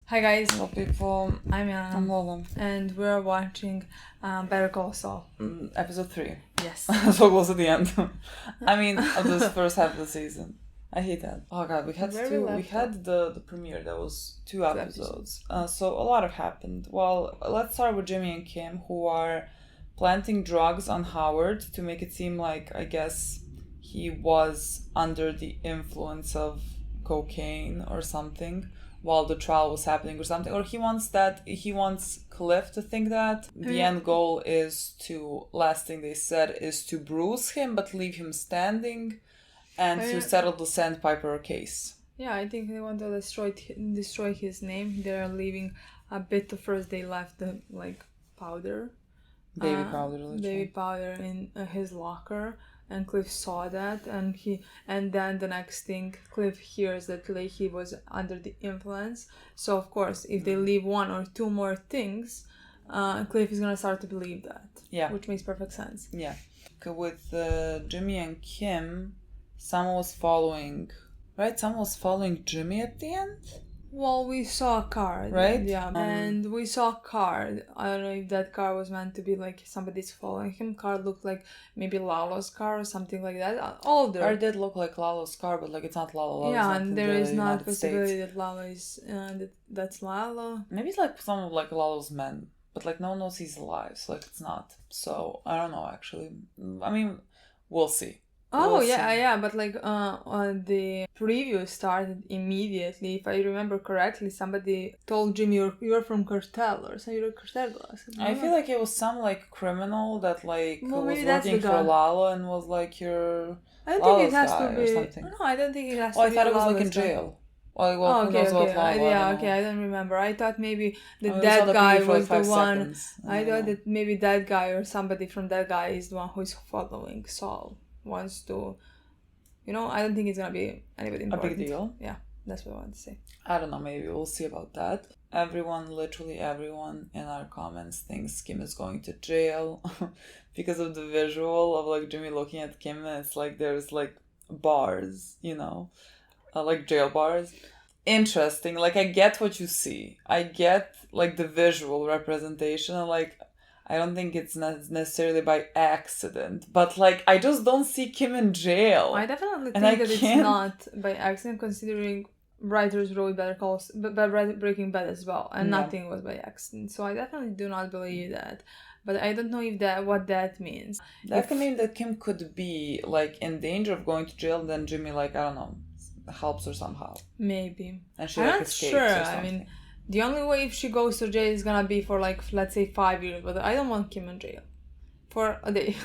Hi guys, Hello people, I'm I'm Yana, Lola. and we're watching Better Call Saul. Episode 3. Yes. So close to the end. I mean, of this first half of the season. I hate that. Oh god, Where we we left had the premiere that was two Two episodes. So a lot have happened. Well, let's start with Jimmy and Kim, who are planting drugs on Howard to make it seem like, I guess, he was under the influence of cocaine or something while the trial was happening or something, or he wants Cliff to think that the end goal is to, last thing they said, is to bruise him but leave him standing and to settle the Sandpiper case. Yeah, I think they want to destroy his name. They're leaving a bit the first they left the powder, Baby powder, literally. baby powder in his locker, and Cliff saw that, and then the next thing Cliff hears that he was under the influence. So of course, if they leave one or two more things, Cliff is gonna start to believe that. Yeah, which makes perfect sense. Yeah, with Jimmy and Kim, someone was following, right? Someone was following Jimmy at the end. Well, we saw a car, right? Yeah, and we saw a car. I don't know if that car was meant to be like somebody's following him. Car looked like maybe Lalo's car or something like that. Older. Car did look like Lalo's car, but like it's not Lalo. Yeah, and there is not United possibility States. that Lalo is that's Lalo. Maybe it's like some of like Lalo's men, but like no one knows he's alive, so like it's not. So I don't know actually. I mean, we'll see. Oh, yeah, but like the preview started immediately. If I remember correctly, somebody told Jimmy you're from cartel or something. You're a cartel boss. I feel like it was some like criminal that like Well, was maybe that's working the for guy. Lalo and was like your I don't think Lalo's it has guy to be. or something. No, I don't think it has Well, to I be. thought it was like in Lalo's guy. jail. Well, Oh, who knows okay. what Lalo? Yeah, I okay. I don't remember. I thought maybe I mean, that guy for, like, was the 5 one. seconds. I thought that maybe that guy or somebody from that guy is the one who is following Saul. Wants to, I don't think it's gonna be anybody important. A big deal. Yeah, that's what I want to say. I don't know. Maybe we'll see about that. Literally everyone in our comments thinks Kim is going to jail because of the visual of like Jimmy looking at Kim, and it's like there's like bars, like jail bars. Interesting. Like I get what you see. I get like the visual representation, and like I don't think it's necessarily by accident, but like I just don't see Kim in jail. I definitely think that it's not by accident, considering writers wrote Breaking Bad as well, and nothing was by accident. So I definitely do not believe that. But I don't know what that means. That can mean that Kim could be like in danger of going to jail, and then Jimmy, like, I don't know, helps her somehow. Maybe. And she I'm like not escapes sure. or something. I mean, the only way if she goes to jail is gonna be for like, let's say 5 years, but I don't want Kim in jail for a day.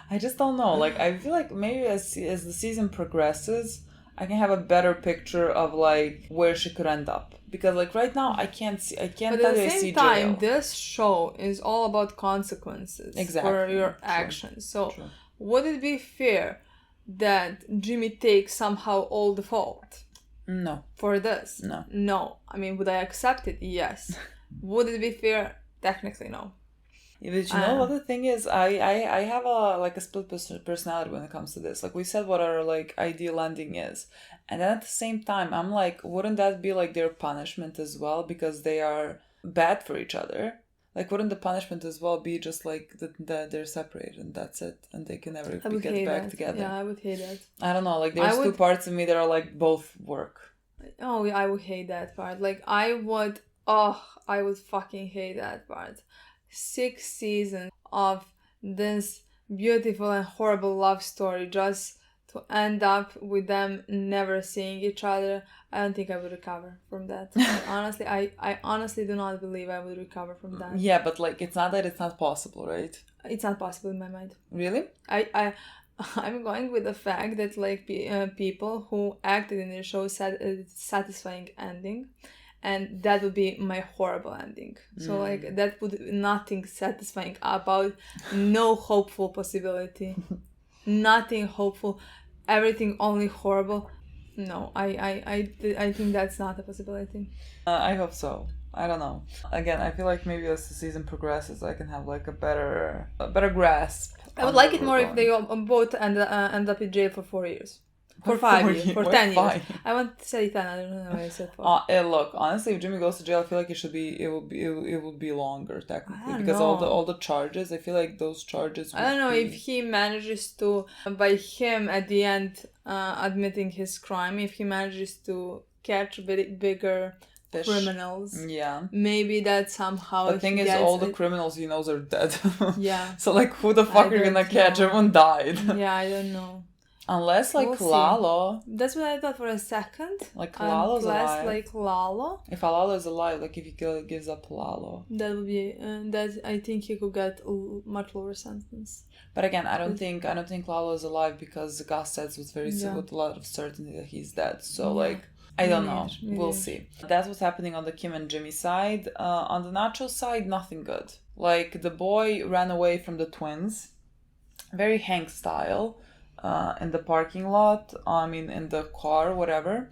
I just don't know. Like I feel like maybe as the season progresses, I can have a better picture of like where she could end up, because like right now I can't But at the same time, this show is all about consequences for your actions. So would it be fair that Jimmy takes somehow all the fault? No. For this? No. I mean, would I accept it? Yes. Would it be fair? Technically, no. Yeah, but you know what the thing is? I have a split personality when it comes to this. Like we said, what our like ideal ending is, and then at the same time, I'm like, wouldn't that be like their punishment as well, because they are bad for each other? Like, wouldn't the punishment as well be just like that they're separated and that's it, and they can never get back together? Yeah, I would hate that. I don't know. Like, there's two parts of me that are like both work. Oh, yeah, I would hate that part. Like, I would fucking hate that part. 6 seasons of this beautiful and horrible love story just to end up with them never seeing each other. I don't think I would recover from that. Honestly, I honestly do not believe I would recover from that. Yeah, but like it's not that it's not possible, right? It's not possible in my mind. Really? I'm going with the fact that like people who acted in the show said it's a satisfying ending, and that would be my horrible ending. So like that would nothing satisfying about, no hopeful possibility, nothing hopeful, everything only horrible. No, I think that's not a possibility. I hope so. I don't know. Again, I feel like maybe as the season progresses, I can have like a better grasp. I would like it more if they both end up in jail for 4 years. For 5 years. For 10 years. 5? I want to say 10. I don't know why I said 4. Look, honestly, if Jimmy goes to jail, I feel like it would be longer technically, I don't because know. all the charges. I feel like those charges. I don't know if he manages to, by him at the end admitting his crime, if he manages to catch bigger criminals. Yeah. Maybe that somehow. The thing is, all the criminals he knows are dead. Yeah. So like, who the fuck are you gonna catch? Everyone died. Yeah, I don't know. Unless like Lalo. That's what I thought for a second. Like Lalo's alive. Like Lalo. If Lalo is alive, like if he gives up Lalo. That would be that. I think he could get a much lower sentence. But again, I don't think Lalo is alive, because Gus says with with a lot of certainty that he's dead. So like, I don't know. We'll see. That's what's happening on the Kim and Jimmy side. On the Nacho side, nothing good. Like, the boy ran away from the twins, very Hank style, in the parking lot. I mean, in the car, whatever.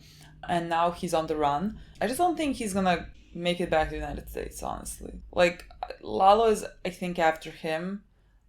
And now he's on the run. I just don't think he's gonna make it back to the United States, honestly. Like, Lalo is, I think, after him.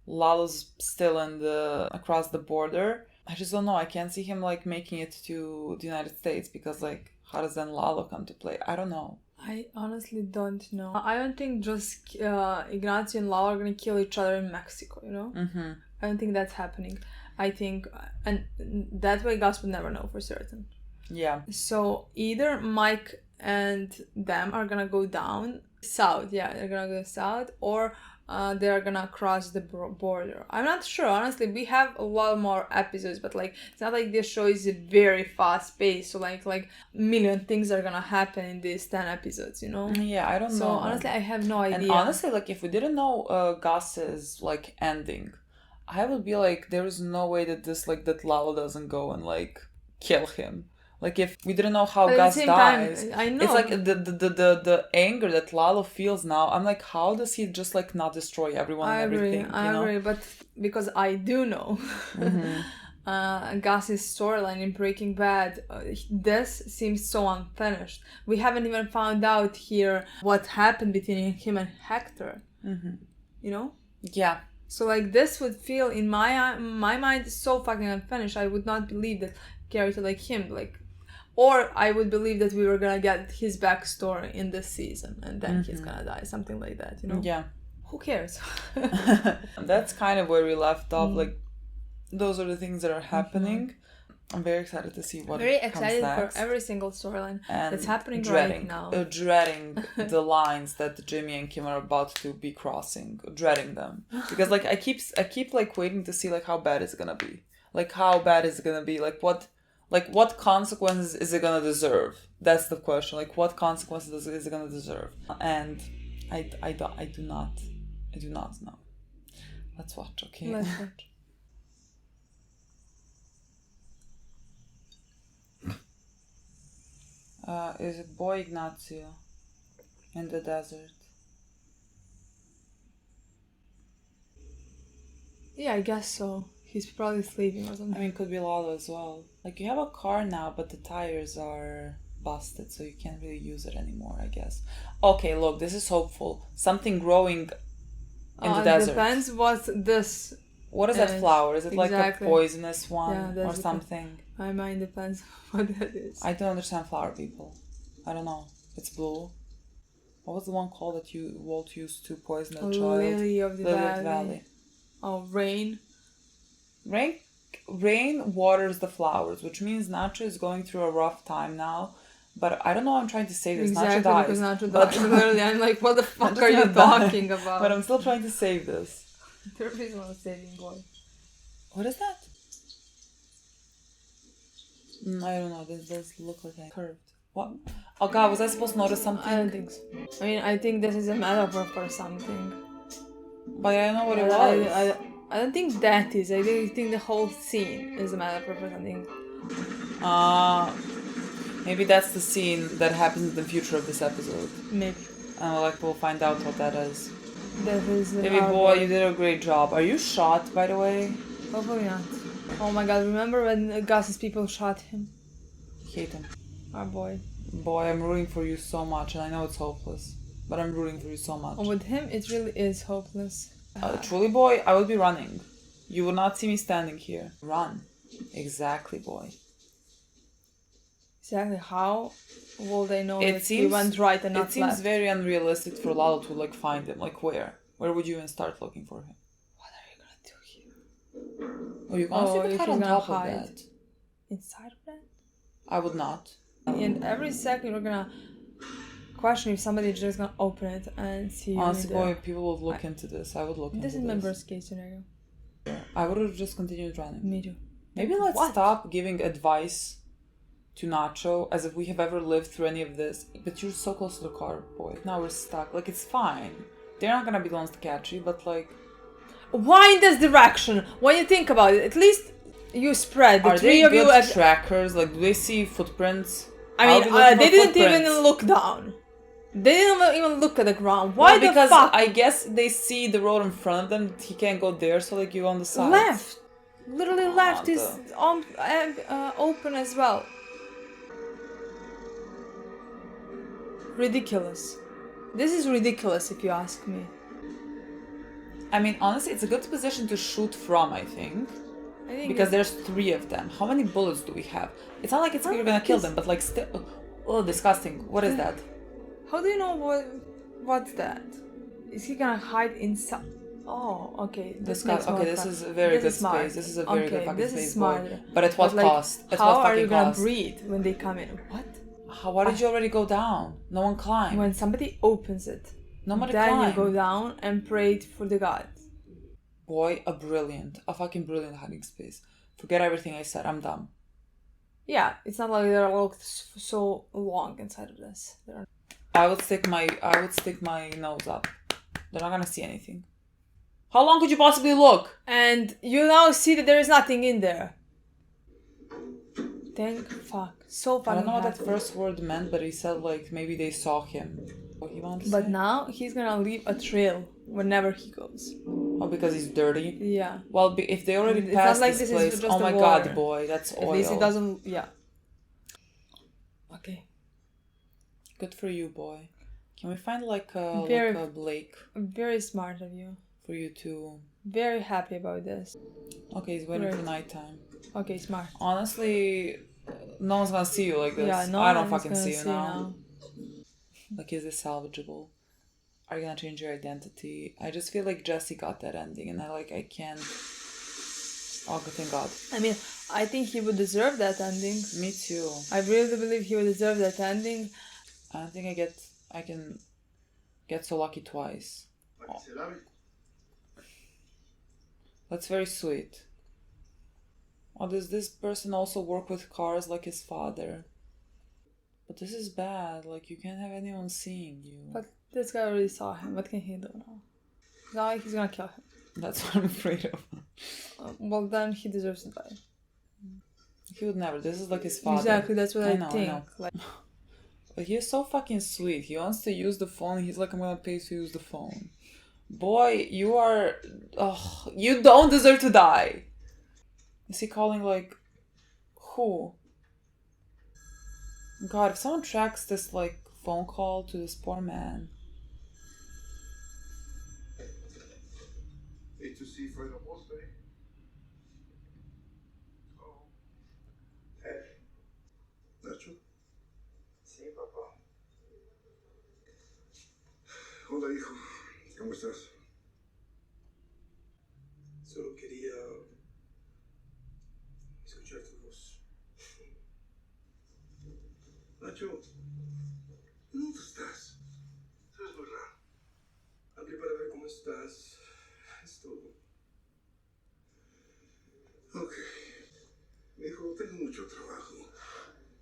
Lalo's still across the border. I just don't know. I can't see him like making it to the United States, because like, how does then Lalo come to play? I don't know. I honestly don't know. I don't think just Ignacio and Lalo are gonna kill each other in Mexico, you know? Mm-hmm. I don't think that's happening. I think, and that way Gus would never know for certain. Yeah. So either Mike and them are gonna go down south. Yeah, they're gonna go south, or they're gonna cross the border. I'm not sure, honestly. We have a lot more episodes, but like, it's not like this show is very fast paced, so like million things are gonna happen in these 10 episodes, you know? Yeah, I don't know. So honestly, I have no idea. And honestly, like, if we didn't know Gus's like ending, I would be like, there is no way that that Lalo doesn't go and like kill him. Like, if we didn't know how Gus dies, I know. It's like the anger that Lalo feels now. I'm like, how does he just like not destroy everyone and everything? I agree, but because I do know Gus's storyline in Breaking Bad, this seems so unfinished. We haven't even found out here what happened between him and Hector. Mm-hmm. You know? Yeah. So like, this would feel in my mind so fucking unfinished. I would not believe that character like him, like. Or I would believe that we were gonna get his backstory in this season, and then he's gonna die, something like that, you know? Yeah. Who cares? That's kind of where we left off. Like, those are the things that are happening. I'm very excited to see what very comes excited next. for every single storyline that's happening dreading, right now. Dreading the lines that Jimmy and Kim are about to be crossing. Dreading them, because like I keep like waiting to see like how bad it's gonna be. Like, how bad is it gonna be? Like what consequences is it gonna deserve? That's the question. Like, what consequences is it gonna deserve? And I do not know. Let's watch, okay? Let's watch. Is it Boy Ignacio in the desert? Yeah, I guess so. He's probably sleeping or something. I mean, could be Lalo as well. Like, you have a car now, but the tires are busted, so you can't really use it anymore, I guess. Okay, look, this is hopeful. Something growing in the desert. It depends what this. What is that flower? Is it like a poisonous one or something? My mind depends what that is. I don't understand flower people. I don't know. It's blue. What was the one called that Walt used to poison a child? Lily of the Valley. Oh, rain. Rain waters the flowers, which means Nacho is going through a rough time now. But I don't know. I'm trying to say this. Exactly, Nacho dies. because Nacho dies. Literally, I'm like, what the fuck are you talking about? But I'm still trying to save this. There is no saving boy. What is that? I don't know. This does look like a curved. What? Oh God, was I supposed to notice something? I don't think so. I mean, I think this is a metaphor for something. But I don't know what it was. I don't think that is. I think the whole scene is a metaphor for something. Maybe that's the scene that happens in the future of this episode. Maybe. And we'll find out what that is. That is. Baby boy, you did a great job. Are you shot, by the way? Hopefully not. Oh my God! Remember when Gus's people shot him? Hate him. Our boy. Boy, I'm rooting for you so much, and I know it's hopeless, but I'm rooting for you so much. Oh, with him, it really is hopeless. Truly, boy, I would be running. You will not see me standing here. Run. Exactly, boy. Exactly. How will they know It that he seems went right and not it seems left? very unrealistic for Lalo to like find him. Like where? Where would you even start looking for him? What are you gonna do here? Oh, you can honestly Oh, could if hide he's on gonna top of hide that. inside of that? I would not. And every second you're gonna question if somebody just gonna open it and see you Honestly, in there. boy, people would look into this. I would look This into is my this. worst case scenario. I would have just continued running. Me too. Maybe let's What? stop giving advice to Nacho as if we have ever lived through any of this. But you're so close to the car, boy. Now we're stuck. Like, it's fine. They're not gonna be the ones to catch you, but like... Why in this direction? When you think about it, at least you spread. The Are three they of you good at... trackers? Like, do they see footprints? I I'll mean, be looking they for didn't footprints. even look down. They didn't even look at the ground. Why Well, the because fuck? I guess they see the road in front of them. He can't go there, so like you on the side. Left. Literally left is the- on open as well. Ridiculous. This is ridiculous if you ask me. I mean, honestly, it's a good position to shoot from, I think. Because there's 3 of them. How many bullets do we have? It's not like it's you're gonna kill them, but like still... Oh, disgusting. What is that? How do you know what's that? Is he gonna hide inside? Oh, okay. Okay, this is a very good space. This is a very good fucking this space, is smart. boy. But at what like, cost? At how what are you fucking gonna cost? breathe when they come in? What? Why did you already go down? No one climbed. When somebody opens it, Nobody then climbed. you go down and pray for the gods. Boy, a fucking brilliant hiding space. Forget everything I said. I'm dumb. Yeah, it's not like they're locked so long inside of this. I would stick my nose up. They're not gonna see anything. How long could you possibly look? And you now see that there is nothing in there. Thank fuck. So fucking I don't know what that happy. first word meant, but he said like maybe they saw him. What he wanted to But say? now he's gonna leave a trail whenever he goes. Oh, because he's dirty? Yeah. Well, if they already It's passed not like this this is place, just oh my the god, water. boy, that's oil. At least it doesn't. Yeah. Okay. Good for you, boy. Can we find like a Blake Very smart of you. for you to... Very happy about this. Okay, he's waiting for nighttime. Okay, smart. Honestly, no one's gonna see you like this. Yeah, no I don't one's fucking gonna see you now. Like, is this salvageable? Are you gonna change your identity? I just feel like Jesse got that ending, and I can't. Oh, thank God. I mean, I think he would deserve that ending. Me too. I really believe he would deserve that ending. I don't think I can get so lucky twice. Oh. That's very sweet. Oh, does this person also work with cars like his father? But this is bad. Like, you can't have anyone seeing you. But this guy already saw him. What can he do now? It's not like he's gonna kill him. That's what I'm afraid of. Well, then he deserves to die. He would never. This is like his father. Exactly, that's what I know, think. I know. Like, But he's so fucking sweet. He wants to use the phone. He's like, I'm gonna pay to use the phone. Boy, you are... Ugh, you don't deserve to die. Is he calling like... Who? God, if someone tracks this like phone call to this poor man... Need to see for the post, eh? Oh. Hey. Nacho? Sí, papá. Hola, hijo. ¿Cómo estás? Solo quería escuchar tu voz. Nacho, ¿dónde estás? Estás muy raro. Hablé para ver cómo estás. Es todo. Ok. Hijo, tengo mucho trabajo.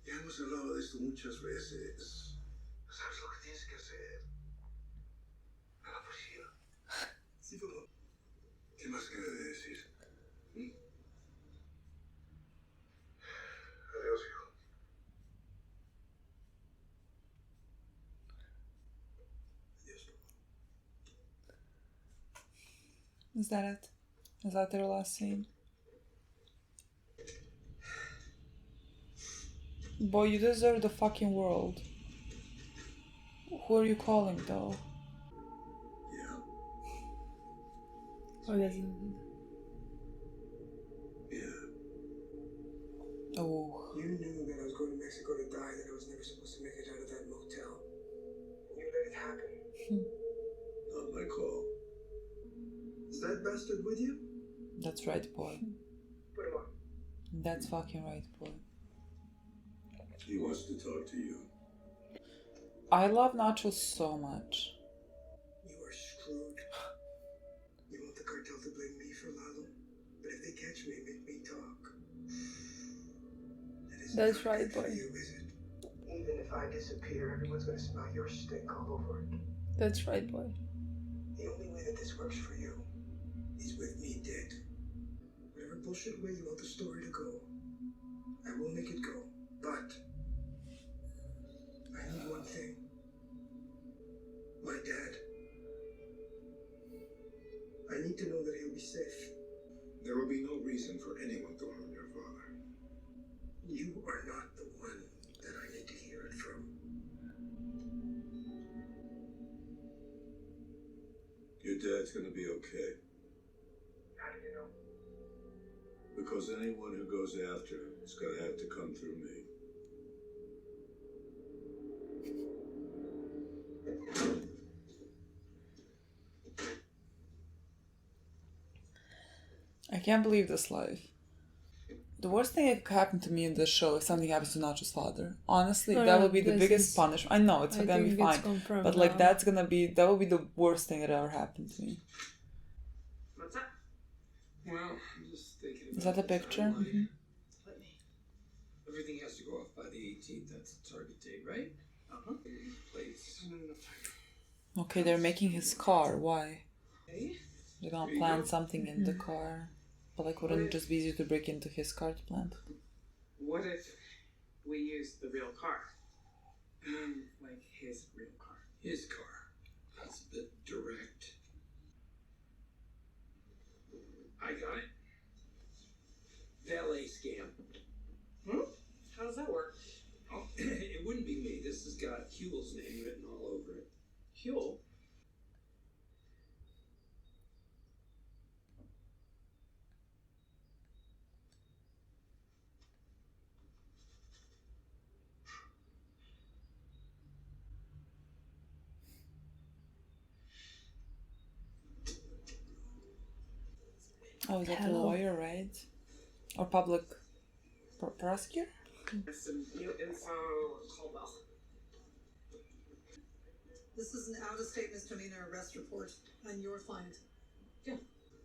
Ya hemos hablado de esto muchas veces. ¿Sabes lo que tienes que hacer? A la policía. Sí, papá. ¿Qué más queda de decir? Adiós, hijo. Adiós, papá. Is that it? Is that their last scene? Boy, you deserve the fucking world. Who are you calling though? Yeah. oh, that's... Yeah. Oh. You knew that I was going to Mexico to die. make it out of that motel. And you let it happen. Not my call. Is that bastard with you? That's right, boy. Put him on. That's fucking right, boy. He wants to talk to you. I love Nacho so much. You are screwed. You want the cartel to blame me for Lalo? But if they catch me, make me talk. That's right, boy. You, is it? Even if I disappear, everyone's gonna smell your stink all over it. That's right, boy. The only way that this works for you is with me dead. Whatever bullshit way you want the story to go, I will make it go. But I need one thing. My dad. I need to know that he'll be safe. There will be no reason for anyone to harm your father. You are not the one that I need to hear it from. Your dad's gonna be okay. How do you know? Because anyone who goes after him is gonna have to come through me. I can't believe this life. The worst thing that could happen to me in this show if something happens to Nacho's father. Honestly, that would be the biggest punishment. I know it's gonna be fine, but like that will be the worst thing that ever happened to me. What's up? Well, I'm just thinking about Is that the picture? Mm-hmm. Everything has to go off by the 18th. That's the target date, right? Uh-huh. Please. Okay, they're making his car. Why? Hey? They're gonna plant something in the car. But like, wouldn't it just be easier to break into his car to plant? What if we use the real car? I mean, like his real car. His car. That's a bit direct. I got it. Valet scam. How does that work? Oh, it wouldn't be me. This has got Huel's name written all over it. Huel? Oh, is that a lawyer, right? Or public prosecutor? Some new info, Caldwell. This is an out-of-state misdemeanor arrest report on your client. Yeah,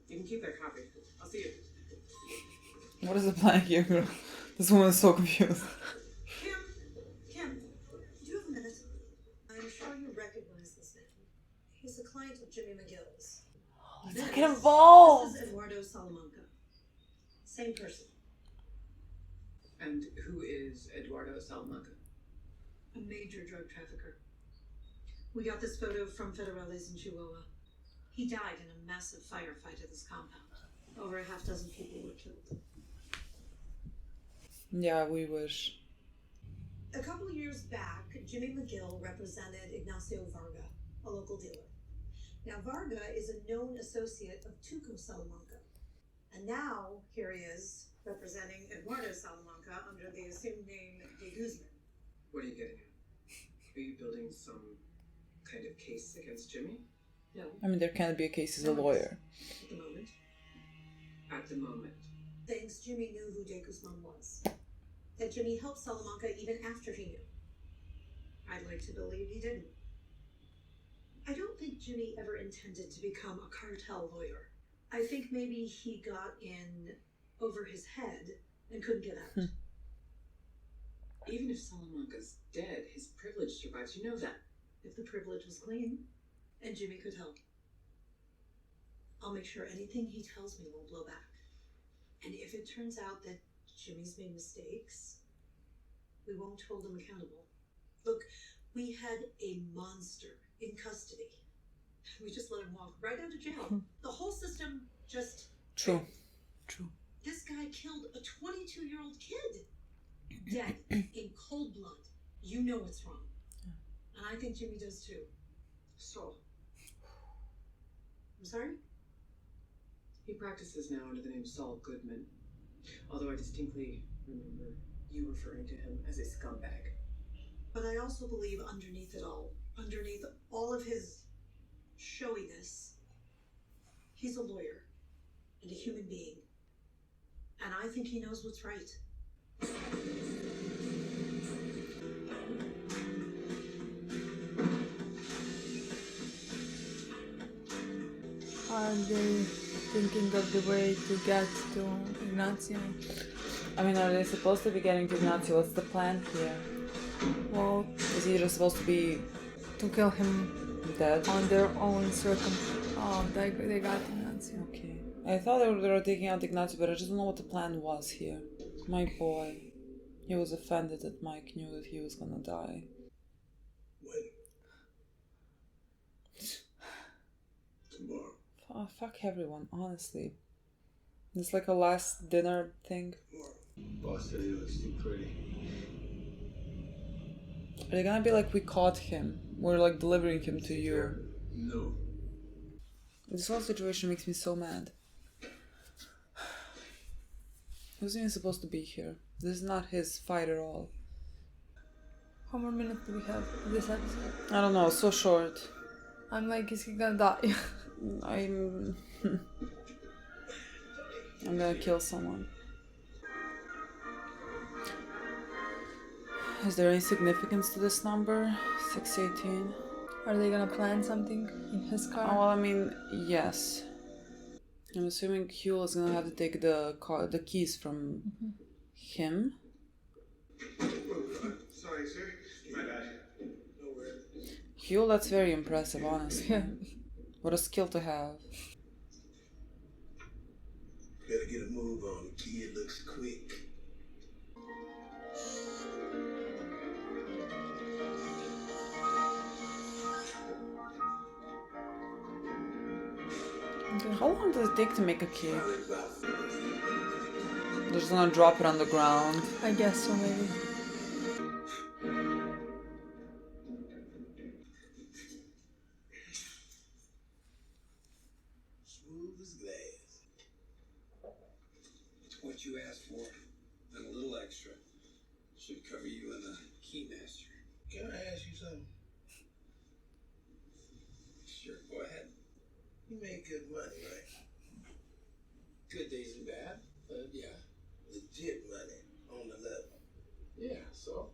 you can keep that copy. I'll see you. What is the plan here, girl? This woman is so confused. Kim, do you have a minute? I'm sure you recognize this man. He's a client of Jimmy McGill's. Let's get involved! This is Eduardo Salamanca. Same person. And who is Eduardo Salamanca? A major drug trafficker. We got this photo from Federales in Chihuahua. He died in a massive firefight at this compound. Over a half dozen people were killed. Yeah, we wish. A couple years back, Jimmy McGill represented Ignacio Varga, a local dealer. Now, Varga is a known associate of Tuco Salamanca. And now, here he is, representing Eduardo Salamanca under the assumed name de Guzman. What are you getting at? Are you building some kind of case against Jimmy? No. I mean, there can't be a case as a lawyer. At the moment. At the moment. Thinks Jimmy knew who de Guzman was. That Jimmy helped Salamanca even after he knew. I'd like to believe he didn't. I don't think Jimmy ever intended to become a cartel lawyer. I think maybe he got in over his head and couldn't get out. Even if Salamanca's dead, his privilege survives. You know that. If the privilege was clean, and Jimmy could help. I'll make sure anything he tells me won't blow back. And if it turns out that Jimmy's made mistakes, we won't hold him accountable. Look, we had a monster in custody. We just let him walk right out of jail. The whole system just... True. True. This guy killed a 22-year-old kid. Dead in cold blood. You know what's wrong. And I think Jimmy does too. Saul. I'm sorry? He practices now under the name Saul Goodman. Although I distinctly remember you referring to him as a scumbag. But I also believe underneath it all, underneath all of his showiness, he's a lawyer and a human being. And I think he knows what's right. Are they thinking of the way to get to Ignazio? I mean, are they supposed to be getting to Ignazio? What's the plan here? Well, Is he just supposed to be to kill him dead? on their own Oh, they got Ignazio. Okay. I thought they were taking out Ignazio, but I just don't know what the plan was here. My boy. He was offended that Mike knew that he was gonna die. When? Tomorrow. Oh, fuck everyone, honestly. It's like a last dinner thing. Tomorrow. Boss said he looks too pretty. Are they gonna be like, we caught him, we're like delivering him to you? No. This whole situation makes me so mad. He wasn't even supposed to be here. This is not his fight at all. How many minutes do we have in this episode? I don't know, so short. I'm like, is he gonna die? I'm gonna kill someone. Is there any significance to this number? 618? Are they gonna plan something in his car? Oh, well, I mean, yes. I'm assuming Huel is gonna have to take the keys from him. Sorry, sir. My bad. No worries. Huel, that's very impressive, honestly. Yeah. What a skill to have. Better get a move on. The kid looks quick. Okay. How long does it take to make a key? They're just gonna drop it on the ground. I guess so, maybe. Smooth as glass. It's what you asked for, and a little extra. Should cover you in the keymaster. Can I ask you something? Sure, go ahead. You make good money, right? Good days and bad, yeah. Legit money, on the level. Yeah, so?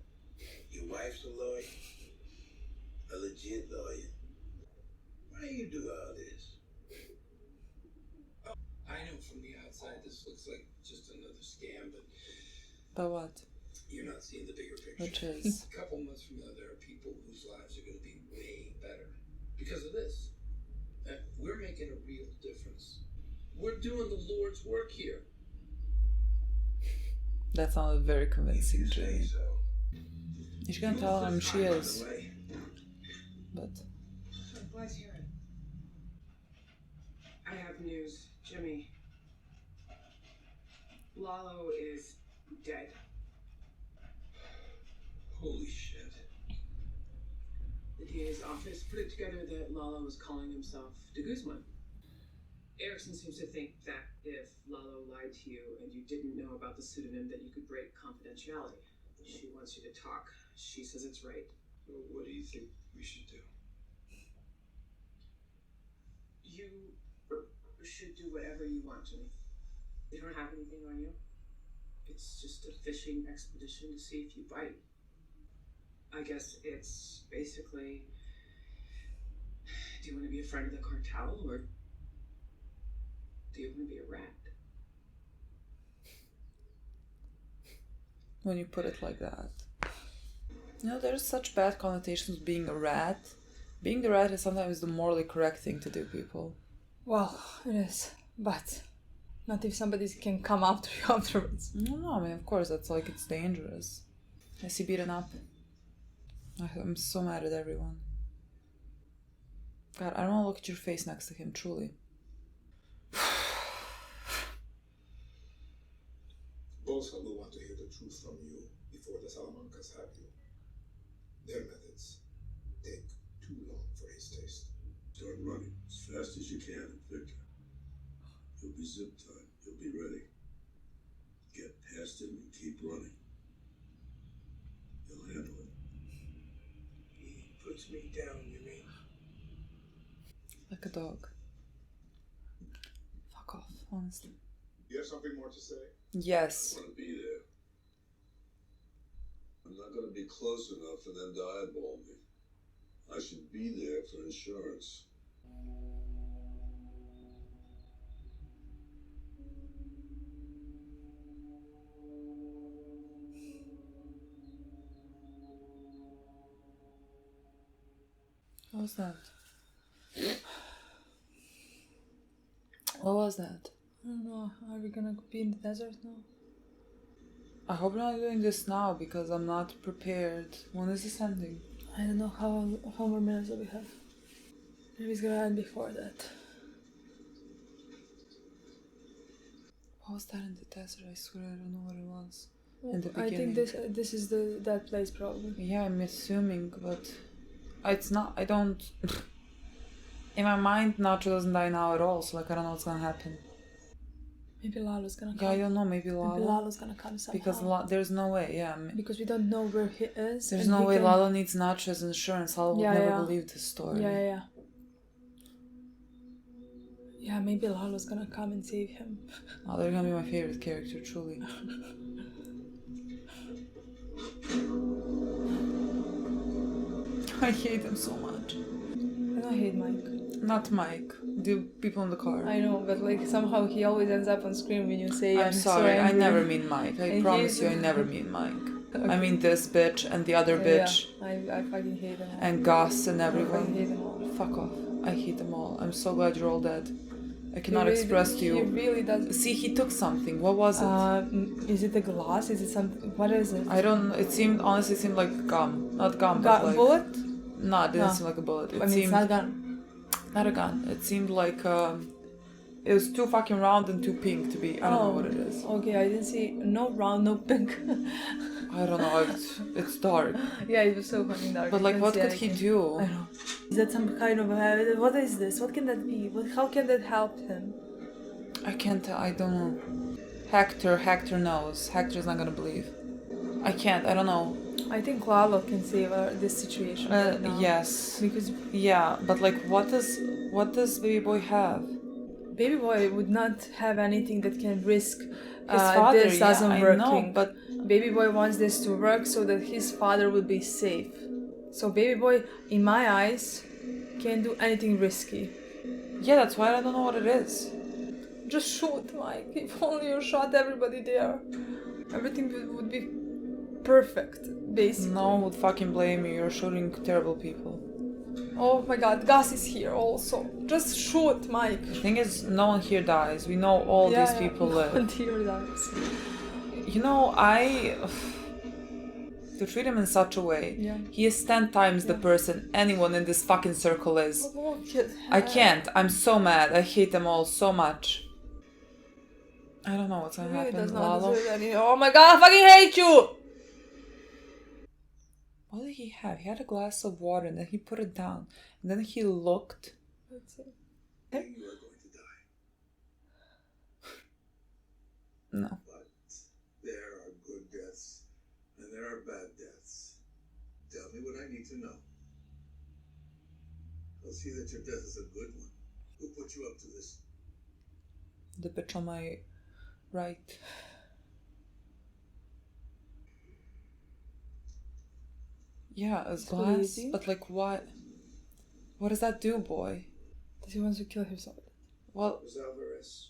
Your wife's a lawyer? A legit lawyer? Why you do all this? I know from the outside this looks like just another scam, but But what? you're not seeing the bigger picture. Which is? A couple months from now, there are people whose lives are going to be way better because of this. We're making a real difference. We're doing the Lord's work here. That's not very convincing, If you say Jimmy. so. You can tell him she is. But I'm glad to hear it. I have news, Jimmy. Lalo is dead. Holy shit. The DA's office put it together that Lalo was calling himself de Guzman. Erickson seems to think that if Lalo lied to you and you didn't know about the pseudonym, that you could break confidentiality. She wants you to talk. She says it's right. Well, what do you think we should do? You should do whatever you want, Jimmy. You don't have anything on you. It's just a fishing expedition to see if you bite. I guess it's basically, do you want to be a friend of the cartel, or do you want to be a rat? when you put it like that. You know, there's such bad connotations with being a rat. Being the rat is sometimes the morally correct thing to do, people. Well, it is. But not if somebody can come after you afterwards. No, I mean, of course, that's like, it's dangerous. I see beaten up. I'm so mad at everyone. God, I don't want to look at your face next to him, truly. Both will want to hear the truth from you before the Salamancas have you. Their methods take too long for his taste. Start running as fast as you can, Victor. You'll be zip tied. You'll be ready. Get past him and keep running. He'll handle it. Like a dog. Fuck off, honestly. You have something more to say? Yes. I want to be there. I'm not going to be close enough for them to eyeball me. I should be there for insurance. What was that? What was that? I don't know. Are we gonna be in the desert now? I hope we're not doing this now because I'm not prepared. When is this ending? I don't know how more minutes do we have. Maybe it's gonna end before that. What was that in the desert? I swear I don't know what it was. In the I think beginning. this is that place probably. Yeah, I'm assuming, but it's not. I don't. In my mind, Nacho doesn't die now at all, so like I don't know what's gonna happen. Maybe Lalo's gonna come. Yeah, I don't know. Maybe Lalo. Maybe Lalo's gonna come somehow. Because there's no way. Yeah. Because we don't know where he is. There's no way Lalo needs Nacho as insurance. Lalo would never believe this story. Yeah. Yeah, maybe Lalo's gonna come and save him. Oh, they're gonna be my favorite character, truly. I hate him so much. I don't hate Mike. Not Mike. The people in the car. I know, but like somehow he always ends up on screen when you say I'm sorry, so I angry. never mean Mike. I And promise he's- you I never mean Mike. Okay. I mean this bitch and the other bitch. Yeah, I fucking hate them all. And Gus and I fucking everyone. hate them all. Fuck off. I hate them all. I'm so glad you're all dead. I cannot He really express to He you. really does. See, he took something. What was it? Is it a glass? Is it something? What is it? I don't know. It seemed, honestly, it seemed like gum. Not gum, but like... Bullet? No, it didn't No. seem like a bullet. It I mean, seemed... it's not gun. Not a gun. It seemed like... it was too fucking round and too pink to be... I don't know what it is. Okay, I didn't see no round, no pink. I don't know. It's dark. Yeah, it was so fucking dark. But I like, couldn't what see could he anything. do? I know. Is that some kind of what is this? What can that be? How can that help him? I can't tell. I don't know. Hector knows. Hector's not gonna believe. I can't. I don't know. I think Lalo can save this situation right now. Yes. Because Yeah, but like, what does Baby Boy have? Baby Boy would not have anything that can risk His father. this doesn't I working. know, but Baby Boy wants this to work so that his father will be safe. So Baby Boy, in my eyes, can't do anything risky. yeah, that's why I don't know what it is. Just shoot, Mike. If only you shot everybody there, everything would be perfect, basically. No one would fucking blame you. You're shooting terrible people. Oh my God, Gus is here also. Just shoot, Mike. The thing is, no one here dies. We know all these people No live. one here dies. You know, to treat him in such a way, Yeah. he is 10 times the person anyone in this fucking circle is. Look at I her. can't. I'm so mad. I hate them all so much. I don't know what's He gonna really happen. does not Lalo. deserve any. Oh my God, I fucking hate you! What did he have? He had a glass of water and then he put it down. And then he looked. Let's see. You are going to die. No. But there are good deaths and there are bad deaths. Tell me what I need to know. I'll see that your death is a good one. Who put you up to this? The bitch on my right. Yeah, a glass. Squeezing. But like what? What does that do, boy? Does he wants to kill himself? Well, It was Alvarez.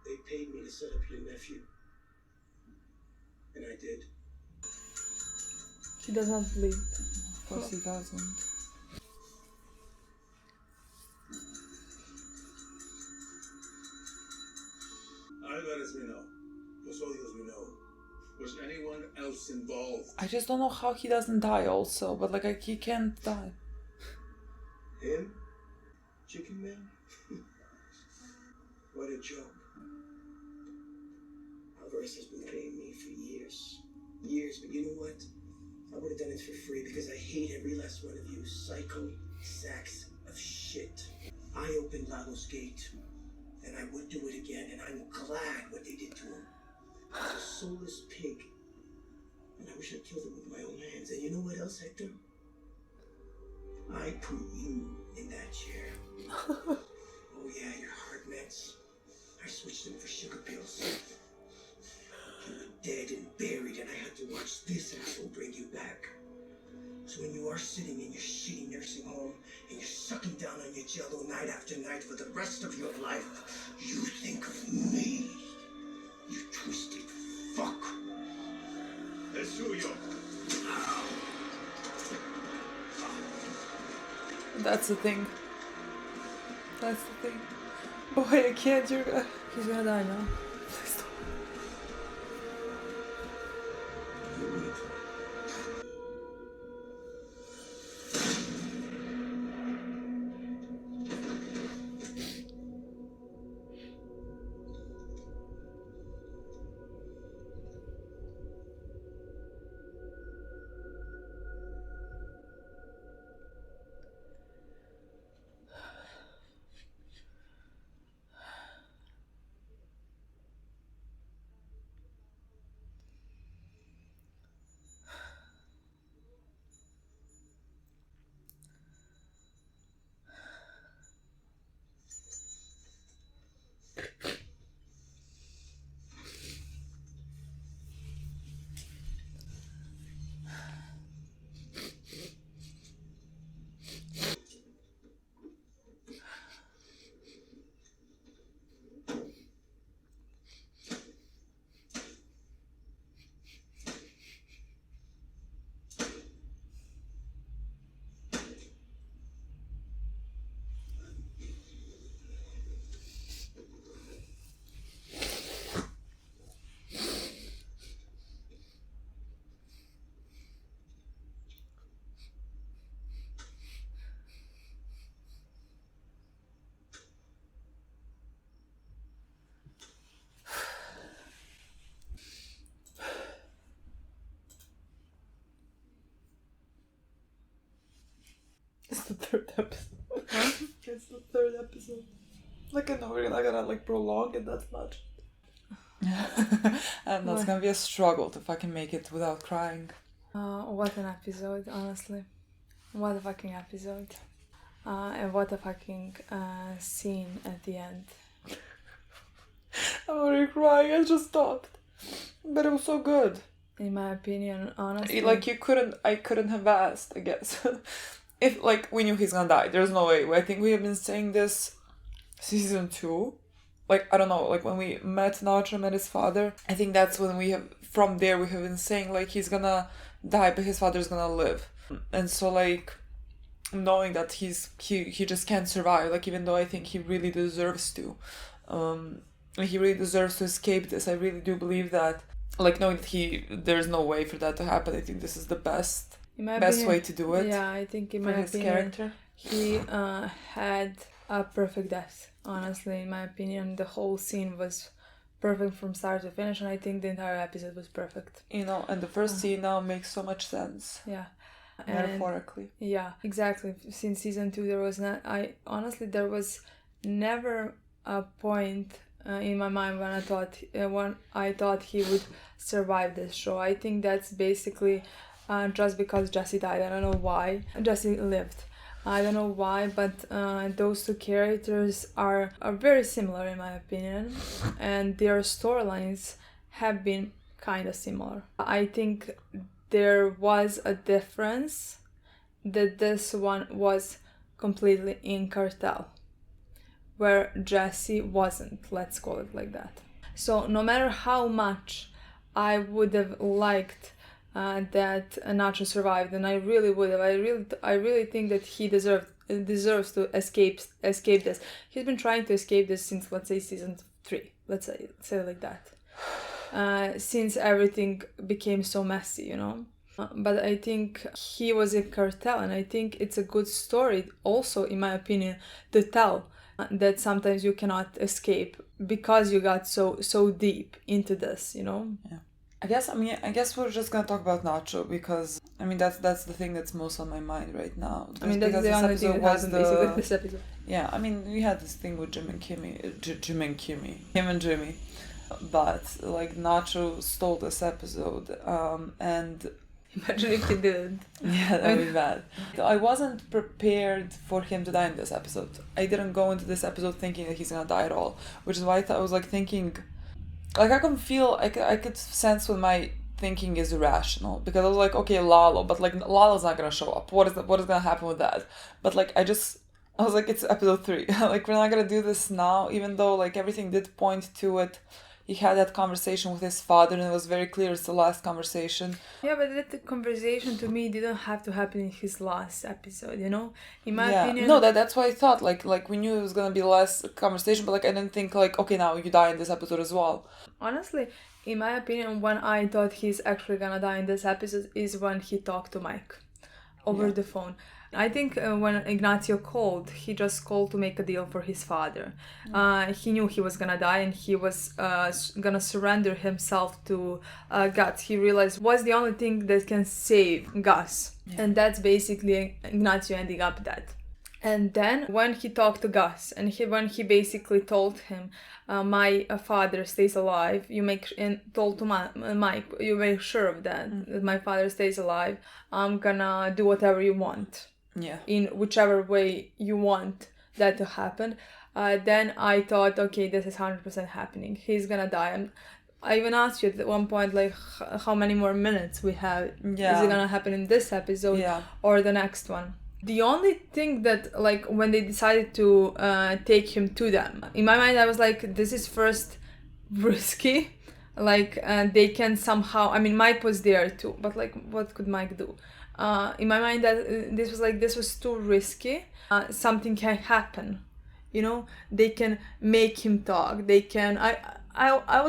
They paid me to set up your nephew. And I did. He does not bleed. of course he doesn't. Alvarez me know. Los odios me know. Was anyone else involved? I just don't know how he doesn't die also, but like he can't die. Him? Chicken Man? What a joke. Alvarez has been paying me for years. Years, but you know what? I would have done it for free because I hate every last one of you psycho sacks of shit. I opened Lalo's gate, and I would do it again, and I'm glad what they did to him. He's a soulless pig. And I wish I killed him with my own hands. And you know what else, Hector? I put you in that chair. Oh yeah, your heart meds. I switched them for sugar pills. You were dead and buried, and I had to watch this asshole bring you back. So when you are sitting in your shitty nursing home and you're sucking down on your jello night after night for the rest of your life, you think of me. You twisted fuck. Es suyo. That's the thing. That's the thing. Boy, I can't. He's gonna die now. Please don't. It's the third episode. Huh? It's the third episode. Like, I know we're not gonna like prolong it that much. And that's gonna be a struggle to fucking make it without crying. What an episode, honestly. What a fucking episode. And what a fucking scene at the end. I'm already crying, I just stopped. But it was so good. In my opinion, honestly. Like, I couldn't have asked, I guess. If, like, we knew he's gonna die, there's no way. I think we have been saying this season 2. Like, I don't know, like, when we met Nacho and his father, I think that's when from there we have been saying, like, he's gonna die, but his father's gonna live. And so, like, knowing that he just can't survive, like, even though I think he really deserves to. He really deserves to escape this. I really do believe that, like, knowing that there's no way for that to happen, I think this is the best way to do it. Yeah, I think in my his opinion, character. he had a perfect death. Honestly, in my opinion, the whole scene was perfect from start to finish, and I think the entire episode was perfect. You know, and the first scene now makes so much sense. Yeah. Metaphorically. Yeah, exactly. Since season 2, there was never a point in my mind when I thought he would survive this show. I think that's basically just because Jesse died. I don't know why. Jesse lived. I don't know why, but those two characters are very similar in my opinion, and their storylines have been kind of similar. I think there was a difference that this one was completely in cartel, where Jesse wasn't, let's call it like that. So no matter how much I would have liked that Nacho survived, and I really would have. I really think that he deserves to escape this. He's been trying to escape this since, let's say, season 3. Let's say it like that. Since everything became so messy, you know. But I think he was in cartel, and I think it's a good story, also in my opinion, to tell that sometimes you cannot escape because you got so deep into this, you know. Yeah. I guess we're just gonna talk about Nacho because that's the thing that's most on my mind right now. That's the only thing that happened basically this episode. Yeah, we had this thing with Kim and Jimmy, but like Nacho stole this episode, and Imagine if he didn't. Yeah, that would be bad. I wasn't prepared for him to die in this episode. I didn't go into this episode thinking that he's gonna die at all, which is why I was like thinking, like I can feel, I could sense when my thinking is irrational, because I was like, okay, Lalo, but like Lalo's not gonna show up. What is gonna happen with that? But like I was like, it's episode 3. Like we're not gonna do this now, even though like everything did point to it. He had that conversation with his father, and it was very clear it's the last conversation. Yeah, but that conversation to me didn't have to happen in his last episode, you know? In my Yeah, opinion... no, that's why I thought, like we knew it was gonna be the last conversation, but like I didn't think like, okay, now you die in this episode as well. Honestly, in my opinion, when I thought he's actually gonna die in this episode is when he talked to Mike over the phone. I think when Ignacio called, he just called to make a deal for his father. He knew he was gonna die, and he was gonna surrender himself to Gus. He realized what's the only thing that can save Gus, and that's basically Ignacio ending up dead. And then when he talked to Gus, and when he basically told him, my father stays alive, and told to Mike, you make sure of that my father stays alive, I'm gonna do whatever you want. Yeah. In whichever way you want that to happen. Then I thought, okay, this is 100% happening. He's gonna die. I even asked you at one point, like, how many more minutes we have. Yeah. Is it gonna happen in this episode or the next one? The only thing that, like, when they decided to take him to them, in my mind I was like, this is first risky. Like, they can somehow... I mean, Mike was there too, but, like, what could Mike do? In my mind, that this was too risky. Something can happen, you know. They can make him talk. They can. I